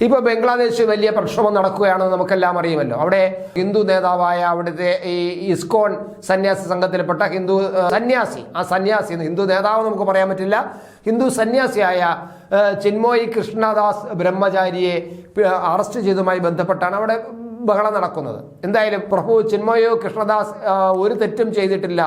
ഇപ്പോൾ ബംഗ്ലാദേശ് വലിയ പ്രക്ഷോഭം നടക്കുകയാണെന്ന് നമുക്കെല്ലാം അറിയുമല്ലോ. അവിടെ ഹിന്ദു നേതാവായ അവിടുത്തെ ഈ ഇസ്കോൺ സന്യാസി സംഘത്തിൽപ്പെട്ട ഹിന്ദു സന്യാസി ഹിന്ദു നേതാവ് നമുക്ക് പറയാൻ പറ്റില്ല, ഹിന്ദു സന്യാസിയായ ചിന്മോയി കൃഷ്ണദാസ് ബ്രഹ്മചാരിയെ അറസ്റ്റ് ചെയ്തതുമായി ബന്ധപ്പെട്ടാണ് അവിടെ ബഹളം നടക്കുന്നത്. എന്തായാലും പ്രഭു ചിന്മയോ കൃഷ്ണദാസ് ഒരു തെറ്റും ചെയ്തിട്ടില്ല,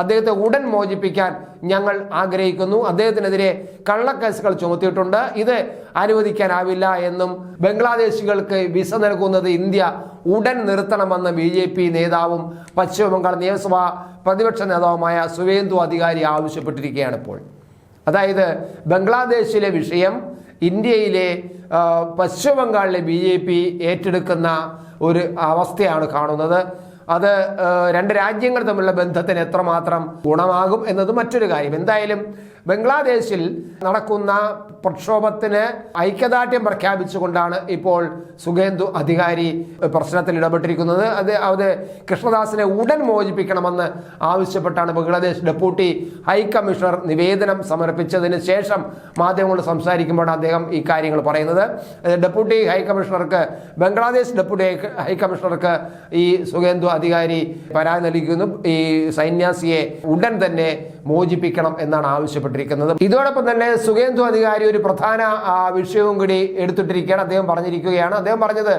അദ്ദേഹത്തെ ഉടൻ മോചിപ്പിക്കാൻ ഞങ്ങൾ ആഗ്രഹിക്കുന്നു, അദ്ദേഹത്തിനെതിരെ കള്ളക്കേസുകൾ ചുമത്തിയിട്ടുണ്ട്, ഇത് അനുവദിക്കാനാവില്ല എന്നും ബംഗ്ലാദേശികൾക്ക് വിസ നൽകുന്നത് ഇന്ത്യ ഉടൻ നിർത്തണമെന്ന് BJP നേതാവും പശ്ചിമബംഗാൾ നിയമസഭാ പ്രതിപക്ഷ നേതാവുമായ സുവേന്ദു അധികാരി ആവശ്യപ്പെട്ടിരിക്കുകയാണ്. ഇപ്പോൾ അതായത് ബംഗ്ലാദേശിലെ വിഷയം ഇന്ത്യയിലെ പശ്ചിമബംഗാളിലെ BJP ഏറ്റെടുക്കുന്ന ഒരു അവസ്ഥയാണ് കാണുന്നത്. അത് രണ്ട് രാജ്യങ്ങൾ തമ്മിലുള്ള ബന്ധത്തിന് എത്രമാത്രം ഗുണമാകും എന്നത് മറ്റൊരു കാര്യം. എന്തായാലും ബംഗ്ലാദേശിൽ നടക്കുന്ന പ്രക്ഷോഭത്തിന് ഐക്യദാർഢ്യം പ്രഖ്യാപിച്ചുകൊണ്ടാണ് ഇപ്പോൾ സുവേന്ദു അധികാരി പ്രശ്നത്തിൽ ഇടപെട്ടിരിക്കുന്നത്. അത് കൃഷ്ണദാസിനെ ഉടൻ മോചിപ്പിക്കണമെന്ന് ആവശ്യപ്പെട്ടാണ് ബംഗ്ലാദേശ് ഡെപ്യൂട്ടി ഹൈക്കമ്മീഷണർ നിവേദനം സമർപ്പിച്ചതിന് ശേഷം മാധ്യമങ്ങളോട് സംസാരിക്കുമ്പോഴാണ് അദ്ദേഹം ഈ കാര്യങ്ങൾ പറയുന്നത്. ഡെപ്യൂട്ടി ഹൈക്കമ്മീഷണർക്ക് ബംഗ്ലാദേശ് ഡെപ്യൂട്ടി ഹൈക്കമ്മീഷണർക്ക് ഈ സുവേന്ദു അധികാരി പരാതി നൽകിക്കുന്നു, ഈ സന്യാസിയെ ഉടൻ തന്നെ മോചിപ്പിക്കണം എന്നാണ് ആവശ്യപ്പെട്ടിരിക്കുന്നത്. ഇതോടൊപ്പം തന്നെ സുവേന്ദു അധികാരി ഒരു പ്രധാന വിഷയവും കൂടി എടുത്തിട്ടിരിക്കുകയാണ്. അദ്ദേഹം പറഞ്ഞത്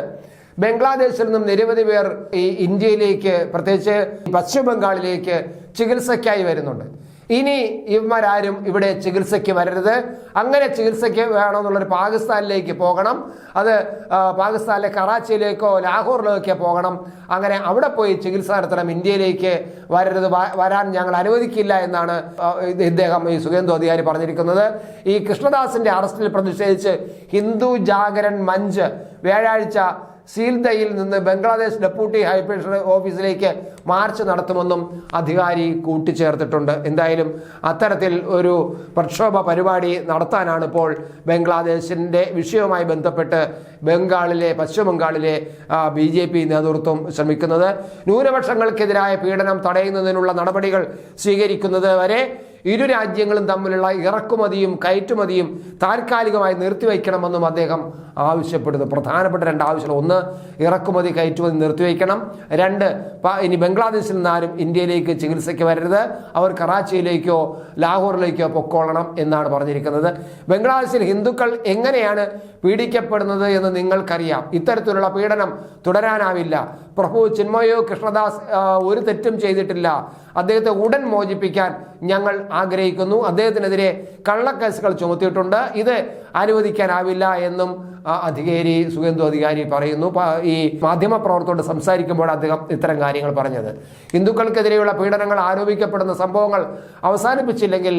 ബംഗ്ലാദേശിൽ നിന്നും നിരവധി പേർ ഈ ഇന്ത്യയിലേക്ക്, പ്രത്യേകിച്ച് പശ്ചിമ ബംഗാളിലേക്ക് ചികിത്സയ്ക്കായി വരുന്നുണ്ട്. ഇനി ഇവന്മാരാരും ഇവിടെ ചികിത്സയ്ക്ക് വരരുത്, അങ്ങനെ ചികിത്സയ്ക്ക് വേണമെന്നുള്ളൊരു പാകിസ്ഥാനിലേക്ക് പോകണം, അത് പാകിസ്ഥാനിലെ കറാച്ചിയിലേക്കോ ലാഹോറിലേക്കോ പോകണം, അങ്ങനെ അവിടെ പോയി ചികിത്സ നടത്തണം, ഇന്ത്യയിലേക്ക് വരാൻ ഞങ്ങൾ അനുവദിക്കില്ല എന്നാണ് ഇദ്ദേഹം ഈ സുവേന്ദു അധികാരി പറഞ്ഞിരിക്കുന്നത്. ഈ കൃഷ്ണദാസിന്റെ അറസ്റ്റിൽ പ്രതിഷേധിച്ച് ഹിന്ദു ജാഗരൺ മഞ്ച് വ്യാഴാഴ്ച സീൽദയിൽ നിന്ന് ബംഗ്ലാദേശ് ഡെപ്യൂട്ടി ഹൈക്കമ്മീഷണർ ഓഫീസിലേക്ക് മാർച്ച് നടത്തുമെന്നും അധികാരി കൂട്ടിച്ചേർത്തിട്ടുണ്ട്. എന്തായാലും അത്തരത്തിൽ ഒരു പ്രക്ഷോഭ പരിപാടി നടത്താനാണ് ഇപ്പോൾ ബംഗ്ലാദേശിൻ്റെ വിഷയവുമായി ബന്ധപ്പെട്ട് പശ്ചിമ ബംഗാളിലെ BJP നേതൃത്വം ശ്രമിക്കുന്നത്. ന്യൂനപക്ഷങ്ങൾക്കെതിരായ പീഡനം തടയുന്നതിനുള്ള നടപടികൾ സ്വീകരിക്കുന്നത് വരെ ഇരു രാജ്യങ്ങളും തമ്മിലുള്ള ഇറക്കുമതിയും കയറ്റുമതിയും താൽക്കാലികമായി നിർത്തിവെക്കണമെന്നും അദ്ദേഹം ആവശ്യപ്പെടുന്നു. പ്രധാനപ്പെട്ട രണ്ട് ആവശ്യങ്ങൾ: ഒന്ന്, ഇറക്കുമതി കയറ്റുമതി നിർത്തിവെക്കണം; രണ്ട്, ഇനി ബംഗ്ലാദേശിൽ നിന്നാരും ഇന്ത്യയിലേക്ക് ചികിത്സയ്ക്ക് വരരുത്, അവർ കറാച്ചിയിലേക്കോ ലാഹോറിലേക്കോ പൊക്കോളണം എന്നാണ് പറഞ്ഞിരിക്കുന്നത്. ബംഗ്ലാദേശിൽ ഹിന്ദുക്കൾ എങ്ങനെയാണ് പീഡിക്കപ്പെടുന്നത് എന്ന് നിങ്ങൾക്കറിയാം. ഇത്തരത്തിലുള്ള പീഡനം തുടരാനാവില്ല. പ്രഭു ചിന്മയോ കൃഷ്ണദാസ് ഒരു തെറ്റും ചെയ്തിട്ടില്ല, അദ്ദേഹത്തെ ഉടൻ മോചിപ്പിക്കാൻ ഞങ്ങൾ ആഗ്രഹിക്കുന്നു, അദ്ദേഹത്തിനെതിരെ കള്ളക്കേസുകൾ ചുമത്തിയിട്ടുണ്ട്, ഇത് അനുവദിക്കാനാവില്ല എന്നും സുവേന്ദു അധികാരി പറയുന്നു. ഈ മാധ്യമപ്രവർത്തകരോട് സംസാരിക്കുമ്പോൾ അദ്ദേഹം ഇത്തരം കാര്യങ്ങൾ പറഞ്ഞത്. ഹിന്ദുക്കൾക്കെതിരെയുള്ള പീഡനങ്ങൾ ആരോപിക്കപ്പെടുന്ന സംഭവങ്ങൾ അവസാനിപ്പിച്ചില്ലെങ്കിൽ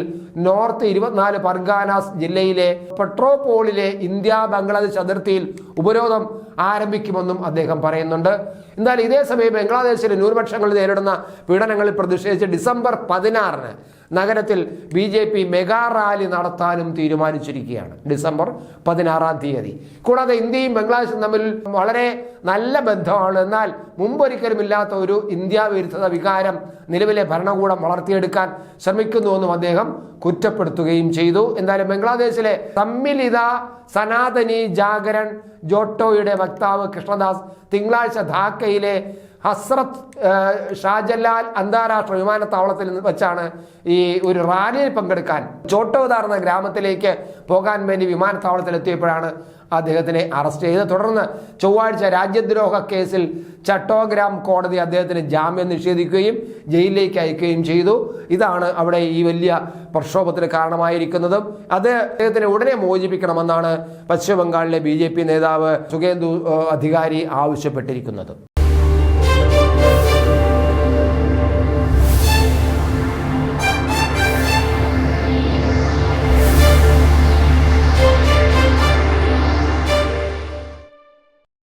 നോർത്ത് 24 പർഗാനാസ് ജില്ലയിലെ പെട്രോപോളിലെ ഇന്ത്യ ബംഗ്ലാദേശ് അതിർത്തിയിൽ ഉപരോധം ആരംഭിക്കുമെന്നും അദ്ദേഹം പറയുന്നുണ്ട്. എന്തായാലും ഇതേ സമയം ബംഗ്ലാദേശിലെ ന്യൂനപക്ഷങ്ങൾ നേരിടുന്ന പീഡനങ്ങളിൽ പ്രതിഷേധിച്ച് ഡിസംബർ 16 നഗരത്തിൽ BJP മെഗാ റാലി നടത്താനും തീരുമാനിച്ചിരിക്കുകയാണ്. ഡിസംബർ 16 കൂടാതെ ഇന്ത്യയും ബംഗ്ലാദേശും തമ്മിൽ വളരെ നല്ല ബന്ധമാണ്. എന്നാൽ മുമ്പൊരിക്കലും ഇല്ലാത്ത ഒരു ഇന്ത്യ വിരുദ്ധത വികാരം നിലവിലെ ഭരണകൂടം വളർത്തിയെടുക്കാൻ ശ്രമിക്കുന്നുവെന്നും അദ്ദേഹം കുറ്റപ്പെടുത്തുകയും ചെയ്തു. എന്തായാലും ബംഗ്ലാദേശിലെ സമ്മിലിത സനാതനി ജാഗരൺ ജോട്ടോയുടെ വക്താവ് കൃഷ്ണദാസ് തിങ്കളാഴ്ച ധാക്കയിലെ ഹസ്രത്ത് ഷാജലാൽ അന്താരാഷ്ട്ര വിമാനത്താവളത്തിൽ വെച്ചാണ് ഈ ഒരു റാലിയിൽ പങ്കെടുക്കാൻ ചോട്ടോദാർ എന്ന ഗ്രാമത്തിലേക്ക് പോകാൻ വേണ്ടി വിമാനത്താവളത്തിൽ എത്തിയപ്പോഴാണ് അദ്ദേഹത്തിനെ അറസ്റ്റ് ചെയ്തത്. തുടർന്ന് ചൊവ്വാഴ്ച രാജ്യദ്രോഹ കേസിൽ ചട്ടോഗ്രാം കോടതി അദ്ദേഹത്തിന് ജാമ്യം നിഷേധിക്കുകയും ജയിലിലേക്ക് അയക്കുകയും ചെയ്തു. ഇതാണ് അവിടെ ഈ വലിയ പ്രക്ഷോഭത്തിന് കാരണമായിരിക്കുന്നതും. അദ്ദേഹത്തിനെ ഉടനെ മോചിപ്പിക്കണമെന്നാണ് പശ്ചിമ ബംഗാളിലെ BJP നേതാവ് സുവേന്ദു അധികാരി ആവശ്യപ്പെട്ടിരിക്കുന്നത്.